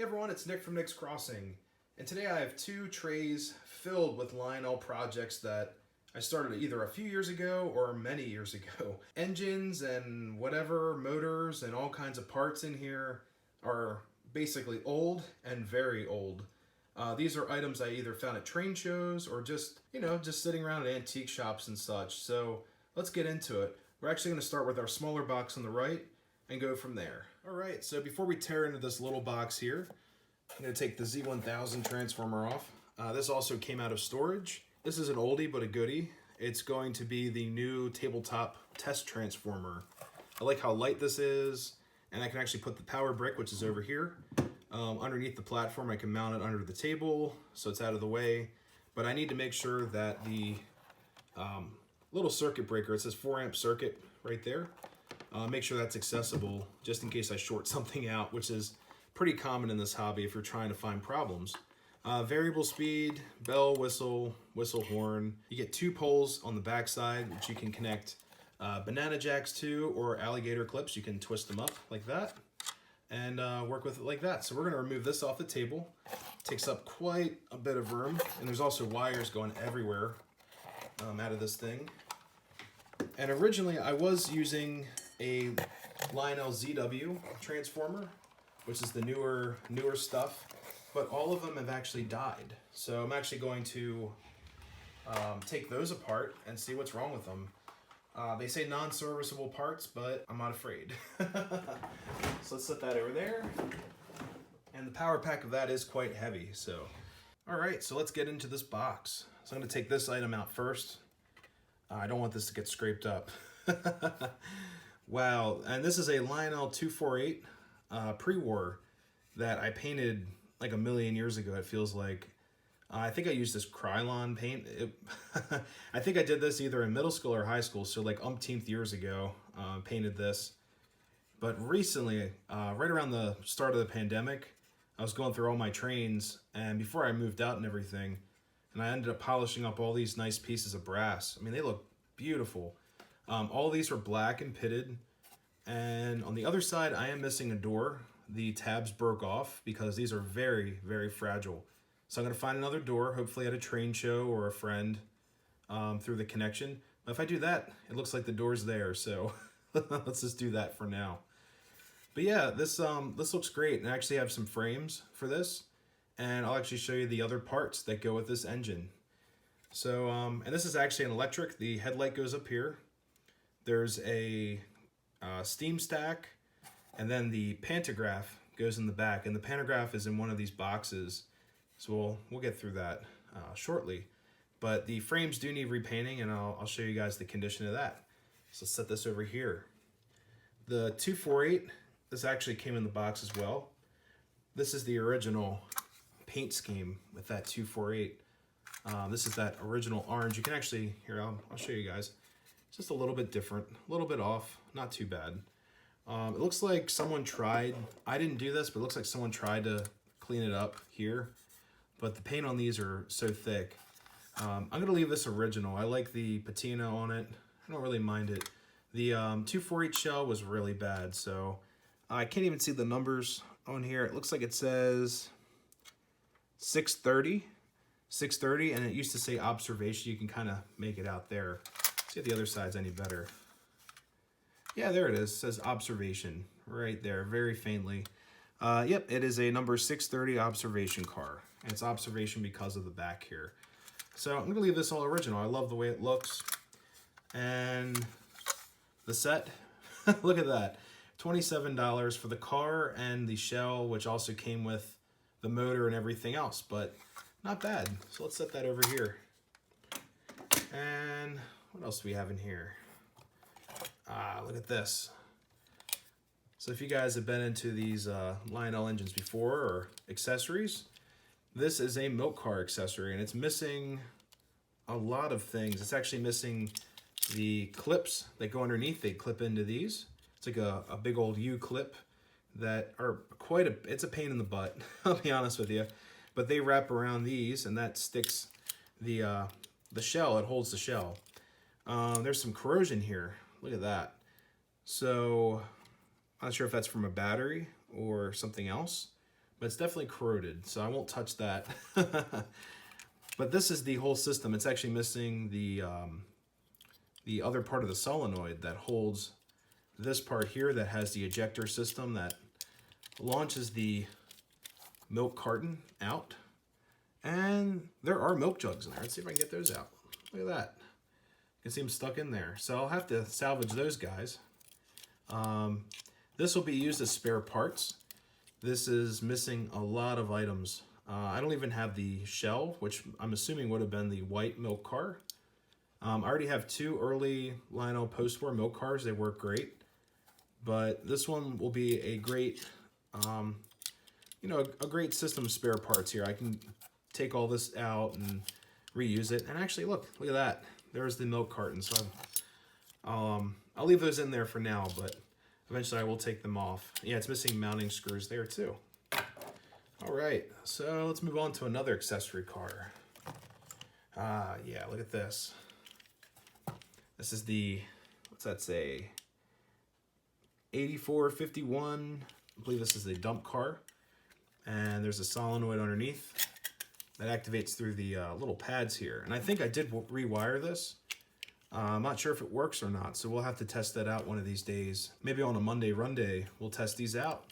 Hey everyone, it's Nick from Nick's Crossing, and today I have two trays filled with Lionel projects that I started either a few years ago or many years ago. Engines and whatever, motors and all kinds of parts in here are basically old and very old. These are items I either found at train shows or just sitting around at antique shops and such. So let's get into it. We're actually going to start with our smaller box on the right and go from there. All right, so before we tear into this little box here, I'm going to take the Z1000 transformer off. This also came out of storage. This is an oldie but a goodie. It's going to be the new Tabletop test transformer. I like how light this is, and I can actually put the power brick, which is over here, underneath the platform. I can mount it under the table so it's out of the way, but I need to make sure that the little circuit breaker, it says 4 amp circuit right there, make sure that's accessible just in case I short something out, which is pretty common in this hobby if you're trying to find problems. Variable speed, bell, whistle, whistle horn. You get 2 poles on the back side, which you can connect banana jacks to, or alligator clips. You can twist them up like that and work with it like that. So we're going to remove this off the table. It takes up quite a bit of room, and there's also wires going everywhere out of this thing. And originally I was using a Lionel ZW transformer, which is the newer stuff, but all of them have actually died. So I'm actually going to take those apart and see what's wrong with them. They say non-serviceable parts, but I'm not afraid. So let's set that over there. And the power pack of that is quite heavy, so. All right, so let's get into this box. So I'm gonna take this item out first. I don't want this to get scraped up. Wow, and this is a Lionel 248 pre-war that I painted like a million years ago, it feels like. I think I used this Krylon paint. I think I did this either in middle school or high school, so like umpteenth years ago, painted this. But recently, right around the start of the pandemic, I was going through all my trains, and before I moved out and everything, and I ended up polishing up all these nice pieces of brass. I mean, they look beautiful. All these are black and pitted, and on the other side, I am missing a door. The tabs broke off because these are very, very fragile. So I'm gonna find another door, hopefully at a train show or a friend through the connection. But if I do that, it looks like the door's there, so let's just do that for now. But yeah, this looks great, and I actually have some frames for this, and I'll actually show you the other parts that go with this engine. So, and this is actually an electric. The headlight goes up here. There's a steam stack, and then the pantograph goes in the back, and the pantograph is in one of these boxes. So we'll get through that shortly. But the frames do need repainting, and I'll show you guys the condition of that. So let's set this over here. The 248, this actually came in the box as well. This is the original paint scheme with that 248. This is that original orange. You can actually, here, I'll show you guys. It's just a little bit different, a little bit off, not too bad. It looks like someone tried, I didn't do this, but it looks like someone tried to clean it up here, but the paint on these are so thick. I'm gonna leave this original. I like the patina on it. I don't really mind it. The 248 shell was really bad, so I can't even see the numbers on here. It looks like it says 630, and it used to say observation. You can kind of make it out there. See if the other side's any better. Yeah, there it is. It says observation right there, very faintly. Yep, it is a number 630 observation car. And it's observation because of the back here. So I'm gonna leave this all original. I love the way it looks. And the set, look at that. $27 for the car and the shell, which also came with the motor and everything else, but not bad. So let's set that over here. And what else do we have in here? Look at this. So if you guys have been into these Lionel engines before or accessories, this is a milk car accessory, and it's missing a lot of things. It's actually missing the clips that go underneath. They clip into these. It's like a big old U-clip that are it's a pain in the butt, I'll be honest with you. But they wrap around these, and that sticks the shell. It holds the shell. There's some corrosion here. Look at that. So I'm not sure if that's from a battery or something else, but it's definitely corroded, so I won't touch that. But this is the whole system. It's actually missing the other part of the solenoid that holds this part here that has the ejector system that launches the milk carton out. And there are milk jugs in there. Let's see if I can get those out. Look at that. You can see them stuck in there. So I'll have to salvage those guys. This will be used as spare parts. This is missing a lot of items. I don't even have the shell, which I'm assuming would have been the white milk car. I already have 2 early Lionel Post-War milk cars. They work great. But this one will be a great, you know, a great system of spare parts here. I can take all this out and reuse it. And actually, look at that. There's the milk carton. So I'll leave those in there for now, but eventually I will take them off. Yeah, it's missing mounting screws there too. All right, so let's move on to another accessory car. Yeah, look at this. This is the, what's that say? 8451. I believe this is the dump car. And there's a solenoid underneath that activates through the little pads here. And I think I did rewire this. I'm not sure if it works or not, so we'll have to test that out one of these days. Maybe on a Monday-Runday, we'll test these out.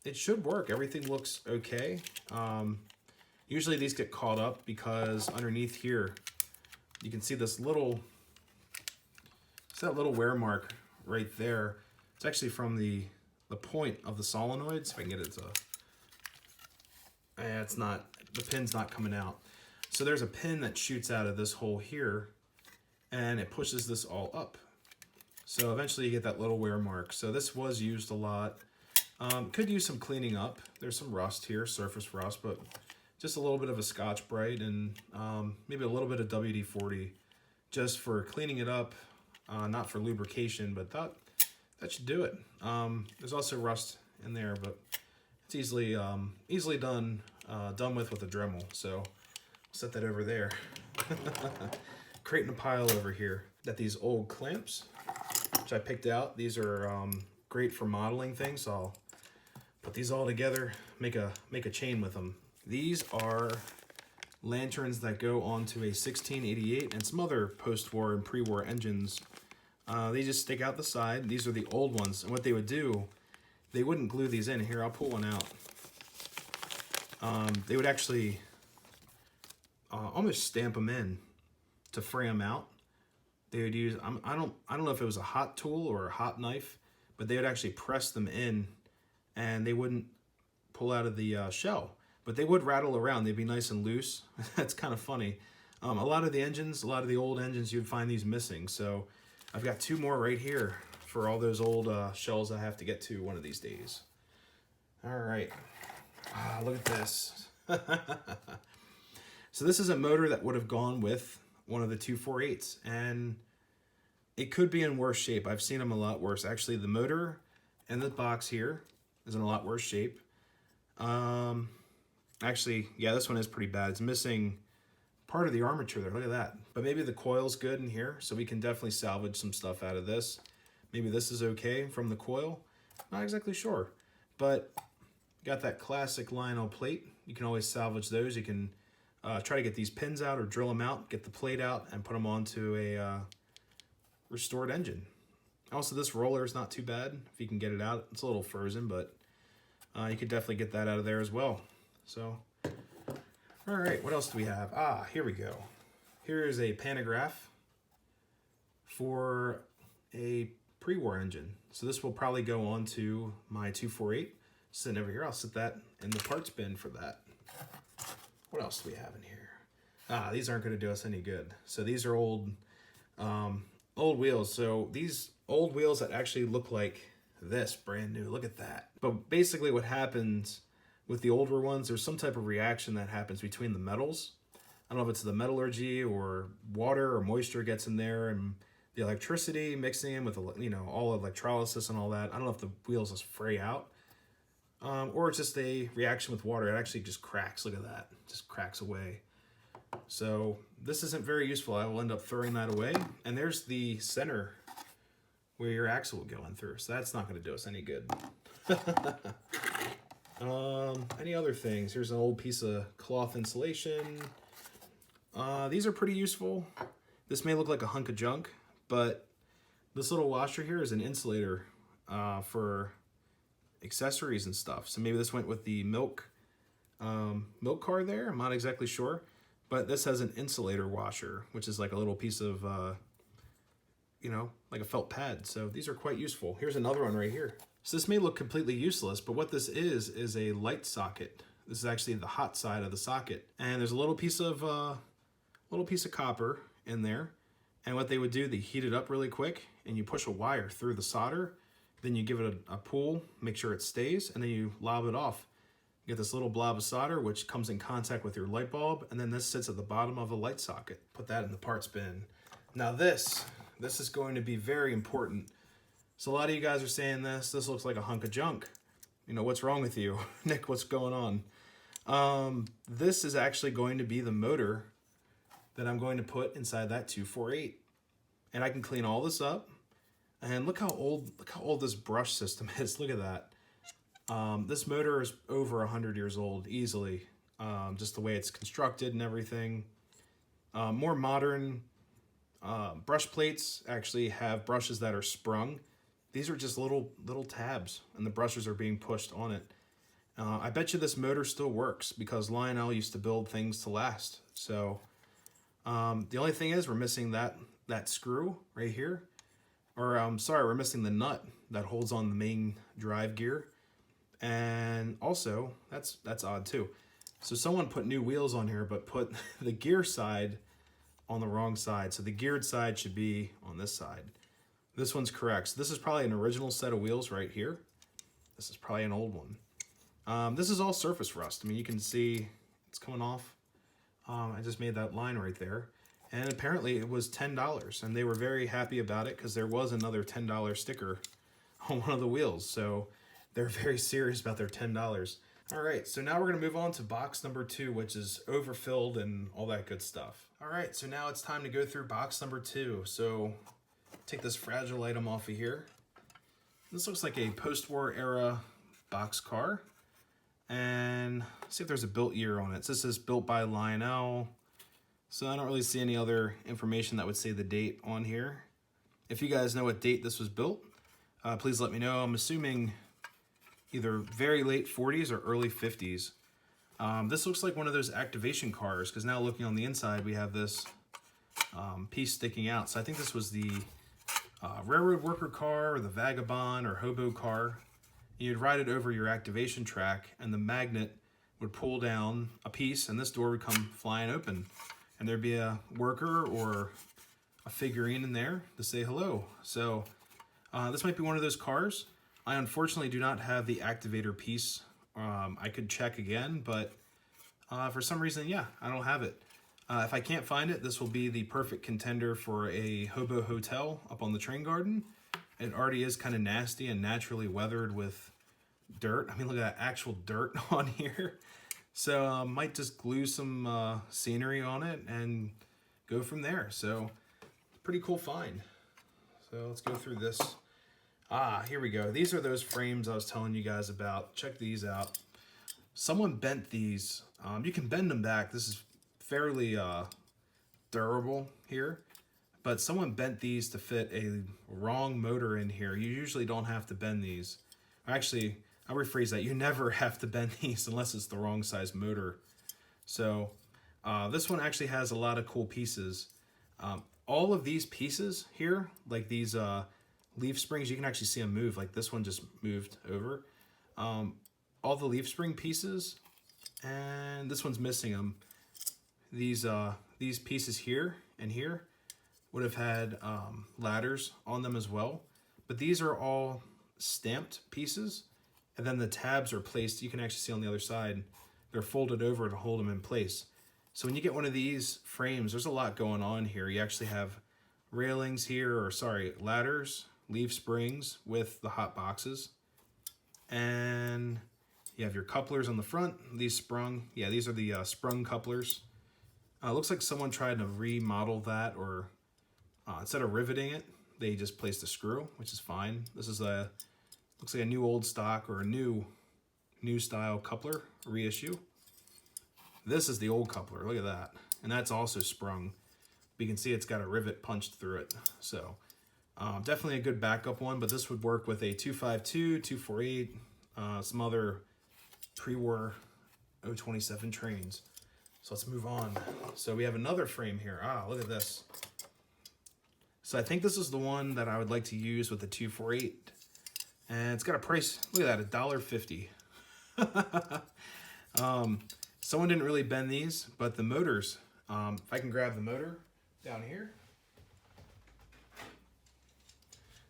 It should work. Everything looks okay. Usually these get caught up because underneath here, you can see this little, it's that little wear mark right there. It's actually from the point of the solenoid. So if I can get it to, it's not, the pin's not coming out. So there's a pin that shoots out of this hole here and it pushes this all up. So eventually you get that little wear mark. So this was used a lot. Could use some cleaning up. There's some rust here, surface rust, but just a little bit of a Scotch-Brite and maybe a little bit of WD-40 just for cleaning it up, not for lubrication, but that should do it. There's also rust in there, but it's easily done with a Dremel. So I'll set that over there. Creating a pile over here. Got these old clamps, which I picked out. These are great for modeling things. So I'll put these all together, make a chain with them. These are lanterns that go onto a 1688 and some other post-war and pre-war engines. They just stick out the side. These are the old ones. And what they would do, they wouldn't glue these in. Here, I'll pull one out. They would actually almost stamp them in to fray them out. They would use, I don't know if it was a hot tool or a hot knife, but they would actually press them in and they wouldn't pull out of the shell, but they would rattle around. They'd be nice and loose. That's kind of funny. A lot of the engines, a lot of the old engines, you'd find these missing. So I've got 2 more right here for all those old shells I have to get to one of these days. All right, look at this. So this is a motor that would have gone with one of the 248s, and it could be in worse shape. I've seen them a lot worse. Actually, the motor and the box here is in a lot worse shape. Actually, yeah, this one is pretty bad. It's missing part of the armature there. Look at that. But maybe the coil's good in here, so we can definitely salvage some stuff out of this. Maybe this is okay from the coil. Not exactly sure. But got that classic Lionel plate. You can always salvage those. You can try to get these pins out or drill them out, get the plate out, and put them onto a restored engine. Also, this roller is not too bad if you can get it out. It's a little frozen, but you could definitely get that out of there as well. So, all right, what else do we have? Here we go. Here is a pantograph for a pre-war engine. So this will probably go on to my 248. Sitting over here, I'll set that in the parts bin for that. What else do we have in here? These aren't going to do us any good. So these are old wheels. So these old wheels that actually look like this, brand new. Look at that. But basically what happens with the older ones, there's some type of reaction that happens between the metals. I don't know if it's the metallurgy or water or moisture gets in there and the electricity mixing in with, you know, all electrolysis and all that. I don't know if the wheels just fray out. Or it's just a reaction with water. It actually just cracks. Look at that. It just cracks away. So this isn't very useful. I will end up throwing that away. And there's the center where your axle will go in through. So that's not going to do us any good. Any other things? Here's an old piece of cloth insulation. These are pretty useful. This may look like a hunk of junk, but this little washer here is an insulator for accessories and stuff. So maybe this went with the milk car there. I'm not exactly sure, but this has an insulator washer, which is like a little piece of, you know, like a felt pad. So these are quite useful. Here's another one right here. So this may look completely useless, but what this is a light socket. This is actually the hot side of the socket. And there's a little piece of copper in there. And what they would do, they heat it up really quick and you push a wire through the solder. Then you give it a pull, make sure it stays, and then you lob it off. You get this little blob of solder, which comes in contact with your light bulb, and then this sits at the bottom of the light socket. Put that in the parts bin. Now this is going to be very important. So a lot of you guys are saying this looks like a hunk of junk. You know, what's wrong with you? Nick, what's going on? This is actually going to be the motor that I'm going to put inside that 248. And I can clean all this up. And look how old this brush system is. Look at that. This motor is over 100 years old easily. Just the way it's constructed and everything. More modern brush plates actually have brushes that are sprung. These are just little tabs, and the brushes are being pushed on it. I bet you this motor still works because Lionel used to build things to last. So the only thing is we're missing that screw right here. Or I'm sorry, we're missing the nut that holds on the main drive gear. And also, that's odd too. So someone put new wheels on here, but put the gear side on the wrong side. So the geared side should be on this side. This one's correct. So this is probably an original set of wheels right here. This is probably an old one. This is all surface rust. I mean, you can see it's coming off. I just made that line right there. And apparently it was $10, and they were very happy about it because there was another $10 sticker on one of the wheels. So they're very serious about their $10. All right, so now we're gonna move on to box number 2, which is overfilled and all that good stuff. All right, so now it's time to go through box number 2. So take this fragile item off of here. This looks like a post-war era box car. And see if there's a built year on it. So this is built by Lionel. So I don't really see any other information that would say the date on here. If you guys know what date this was built, please let me know. I'm assuming either very late 40s or early 50s. This looks like one of those activation cars because now looking on the inside, we have this piece sticking out. So I think this was the railroad worker car or the vagabond or hobo car. You'd ride it over your activation track and the magnet would pull down a piece and this door would come flying open. And there'd be a worker or a figurine in there to say hello. So this might be one of those cars. I unfortunately do not have the activator piece. I could check again, but for some reason, yeah, I don't have it. If I can't find it, this will be the perfect contender for a hobo hotel up on the train garden. It already is kind of nasty and naturally weathered with dirt. I mean, look at that actual dirt on here. So might just glue some scenery on it and go from there. So pretty cool find. So let's go through this. Here we go. These are those frames I was telling you guys about. Check these out. Someone bent these. You can bend them back. This is fairly durable here. But someone bent these to fit a wrong motor in here. You usually don't have to bend these. Actually, I'll rephrase that. You never have to bend these unless it's the wrong size motor. So this one actually has a lot of cool pieces. All of these pieces here, like these leaf springs, you can actually see them move. Like this one just moved over. All the leaf spring pieces, and this one's missing them. These pieces here and here would have had ladders on them as well. But these are all stamped pieces. And then the tabs are placed, you can actually see on the other side, they're folded over to hold them in place. So when you get one of these frames, there's a lot going on here. You actually have railings here, or sorry, ladders, leaf springs with the hot boxes. And you have your couplers on the front, these sprung. Yeah, these are the sprung couplers. Looks like someone tried to remodel that, or instead of riveting it, they just placed a screw, which is fine. This is looks like a new old stock or a new new style coupler reissue. This is the old coupler, look at that. And that's also sprung. But you can see it's got a rivet punched through it. So definitely a good backup one, but this would work with a 252, 248, some other pre-war 027 trains. So let's move on. So we have another frame here. Ah, look at this. So I think this is the one that I would like to use with the 248. And it's got a price, look at that, $1.50. Someone didn't really bend these, but the motors, if I can grab the motor down here.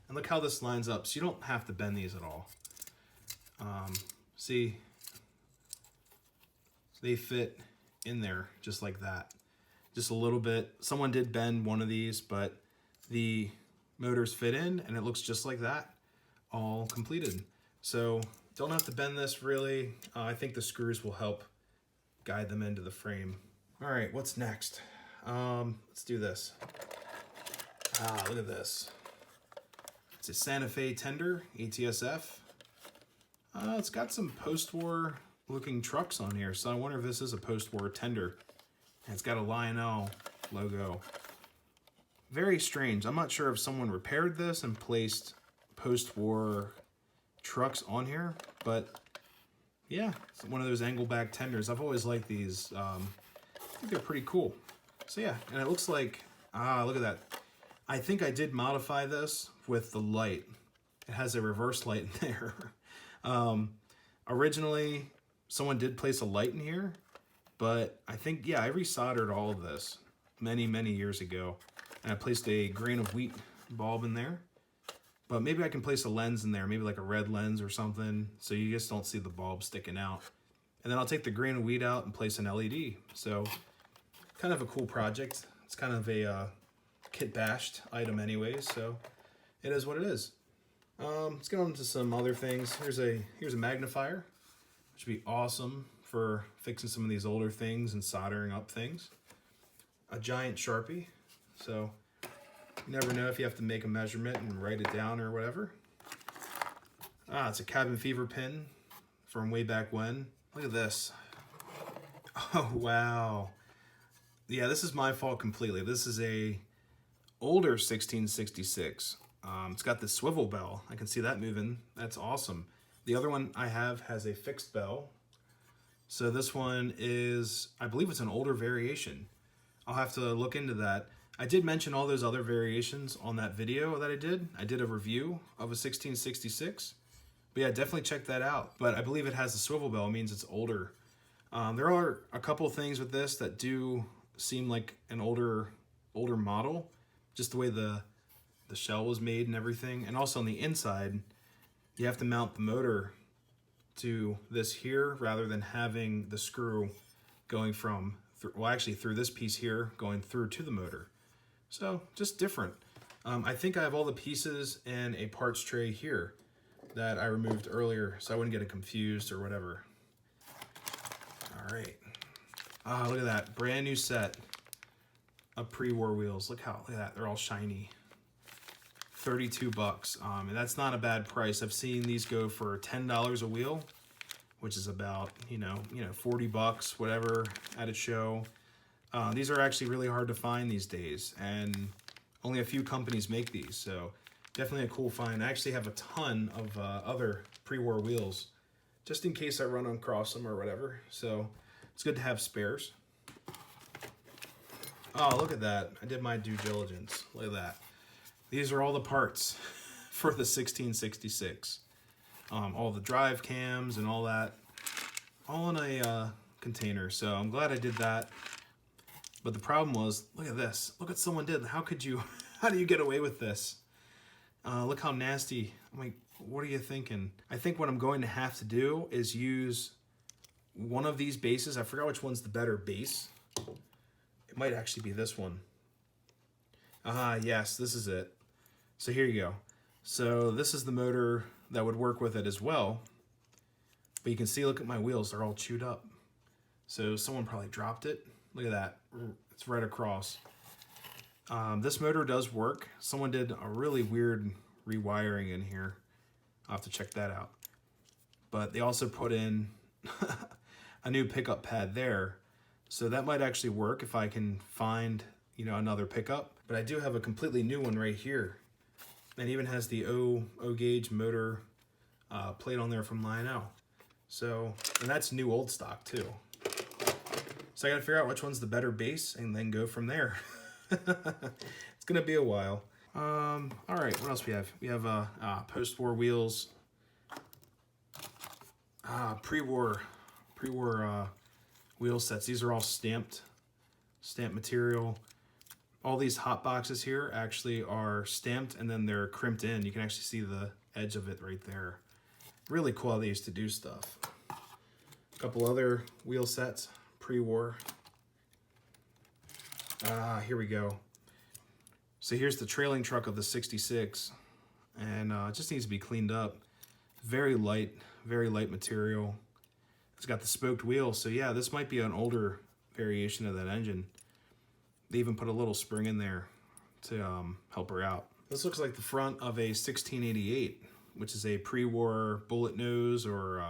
And look how this lines up. So you don't have to bend these at all. See, they fit in there just like that. Just a little bit. Someone did bend one of these, but the motors fit in and it looks just like that, all completed. So don't have to bend this really. I think the screws will help guide them into the frame. All right, what's next? Let's do this. Ah, look at this. It's a Santa Fe Tender ATSF. It's got some post-war looking trucks on here, so I wonder if this is a post-war Tender. And it's got a Lionel logo. Very strange. I'm not sure if someone repaired this and placed post-war trucks on here, but yeah, it's one of those angle back Tenders. I've always liked these. I think they're pretty cool. So yeah, and it looks like, look at that. I think I did modify this with the light. It has a reverse light in there. Originally, someone did place a light in here, but I think, yeah, I resoldered all of this many, many years ago. And I placed a grain of wheat bulb in there. But maybe I can place a lens in there, maybe like a red lens or something, so you just don't see the bulb sticking out. And then I'll take the grain of wheat out and place an LED. So kind of a cool project. It's kind of a kit bashed item anyways, so it is what it is. Let's get on to some other things. Here's a magnifier, which would be awesome for fixing some of these older things and soldering up things. A giant Sharpie, so you never know if you have to make a measurement and write it down or whatever. It's a cabin fever pin from way back when. Look at this. Oh, wow. Yeah, this is my fault completely. This is a older 1666. It's got this swivel bell. I can see that moving. That's awesome. The other one I have has a fixed bell. So this one is, I believe it's an older variation. I'll have to look into that. I did mention all those other variations on that video that I did. I did a review of a 1666. But yeah, definitely check that out. But I believe it has a swivel bell. It means it's older. There are a couple of things with this that do seem like an older model. Just the way the shell was made and everything. And also on the inside, you have to mount the motor to this here rather than having the screw going from, well, actually through this piece here, going through to the motor. So just different. I think I have all the pieces in a parts tray here that I removed earlier so I wouldn't get it confused or whatever. All right. Look at that, brand new set of pre-war wheels. Look at that, they're all shiny. 32 bucks, and that's not a bad price. I've seen these go for $10 a wheel, which is about, 40 bucks, whatever, at a show. These are actually really hard to find these days, and only a few companies make these, so definitely a cool find. I actually have a ton of other pre-war wheels, just in case I run across them or whatever, so it's good to have spares. Oh, look at that. I did my due diligence. Look at that. These are all the parts for the 1666. All the drive cams and all that, all in a container. So I'm glad I did that. But the problem was, look at this. Look what someone did. How do you get away with this? Look how nasty. I'm like, what are you thinking? I think what I'm going to have to do is use one of these bases. I forgot which one's the better base. It might actually be this one. Yes, this is it. So here you go. So this is the motor that would work with it as well. But you can see, look at my wheels, they're all chewed up. So someone probably dropped it. Look at that, it's right across. This motor does work. Someone did a really weird rewiring in here. I'll have to check that out. but they also put in a new pickup pad there. So that might actually work if I can find, you know, another pickup. But I do have a completely new one right here. It even has the O gauge motor plate on there from Lionel. So, and that's new old stock too. So I gotta figure out which one's the better base and then go from there. It's gonna be a while. All right, what else we have? We have post-war wheels, pre-war wheel sets. These are all stamped material. All these hot boxes here actually are stamped and then they're crimped in. You can actually see the edge of it right there. Really cool how they used to do stuff. A couple other wheel sets, pre-war. Here we go. So here's the trailing truck of the 66, and it just needs to be cleaned up. Very light material. It's got the spoked wheel, so yeah, this might be an older variation of that engine. They even put a little spring in there to help her out. This looks like the front of a 1688, which is a pre-war bullet nose or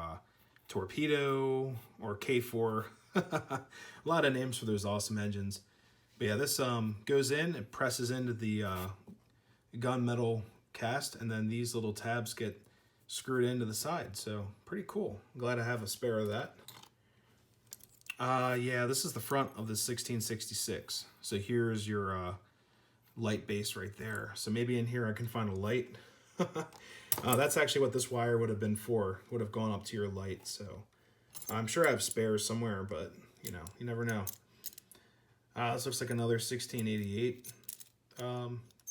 torpedo or K4. A lot of names for those awesome engines. But yeah, this goes in, it presses into the gunmetal cast, and then these little tabs get screwed into the side. So pretty cool. I'm glad I have a spare of that. Yeah, this is the front of the 1666. So here's your light base right there. So maybe in here I can find a light. That's actually what this wire would have been for. Would have gone up to your light. So I'm sure I have spares somewhere, but you know, you never know. This looks like another 1688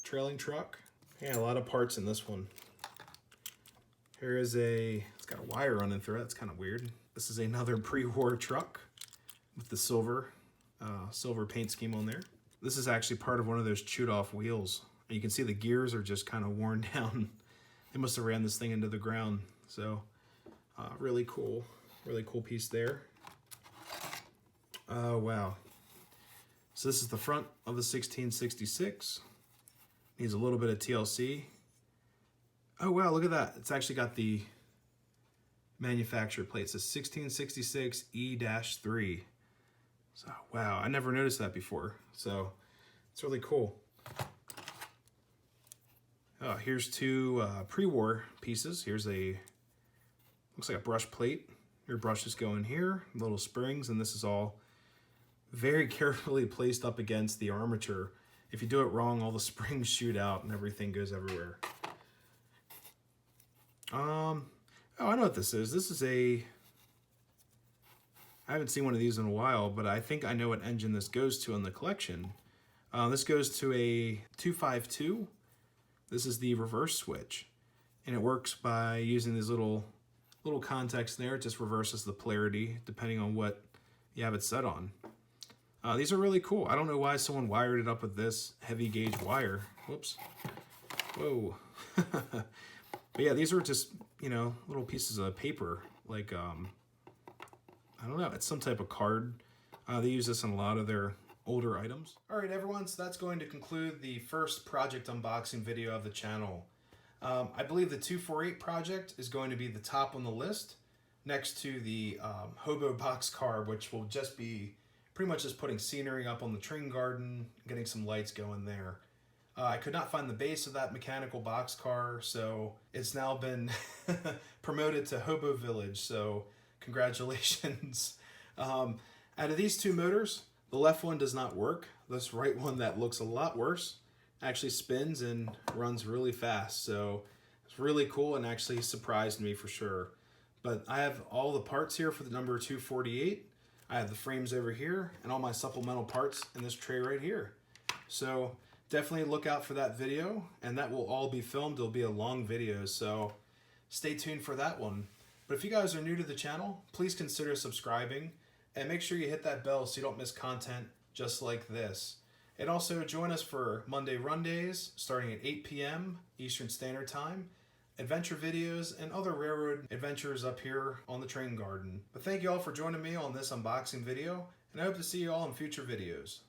trailing truck. Yeah, a lot of parts in this one. Here is it's got a wire running through it. That's kind of weird. This is another pre-war truck with the silver paint scheme on there. This is actually part of one of those chewed off wheels. And you can see the gears are just kind of worn down. They must have ran this thing into the ground. So really cool piece there. Oh, wow. So this is the front of the 1666. Needs a little bit of TLC. Oh wow, look at that. It's actually got the manufacturer plate. It says 1666 E-3. So wow, I never noticed that before. So it's really cool. Oh, here's two pre-war pieces. Here's looks like a brush plate. Your brushes go in here, little springs, and this is all very carefully placed up against the armature. If you do it wrong, all the springs shoot out and everything goes everywhere. Oh, I know what this is. This is I haven't seen one of these in a while, but I think I know what engine this goes to in the collection. This goes to a 252. This is the reverse switch, and it works by using these little contacts there. It just reverses the polarity depending on what you have it set on. These are really cool. I don't know why someone wired it up with this heavy gauge wire. Whoops. Whoa. But yeah, these are just, you know, little pieces of paper. Like, I don't know, it's some type of card. They use this in a lot of their older items. All right, everyone, so that's going to conclude the first project unboxing video of the channel. I believe the 248 project is going to be the top on the list, next to the hobo boxcar, which will just be pretty much just putting scenery up on the train garden, getting some lights going there. I could not find the base of that mechanical boxcar, so it's now been promoted to Hobo Village, so congratulations. Out of these two motors, the left one does not work. This right one that looks a lot worse actually spins and runs really fast, so it's really cool and actually surprised me for sure. But I have all the parts here for the number 248. I have the frames over here and all my supplemental parts in this tray right here. So definitely look out for that video, and that will all be filmed. It'll be a long video, so stay tuned for that one. But if you guys are new to the channel, please consider subscribing and make sure you hit that bell so you don't miss content just like this. And also join us for Monday-Rundays starting at 8 p.m. Eastern Standard Time, adventure videos, and other railroad adventures up here on the train garden. But thank you all for joining me on this unboxing video, and I hope to see you all in future videos.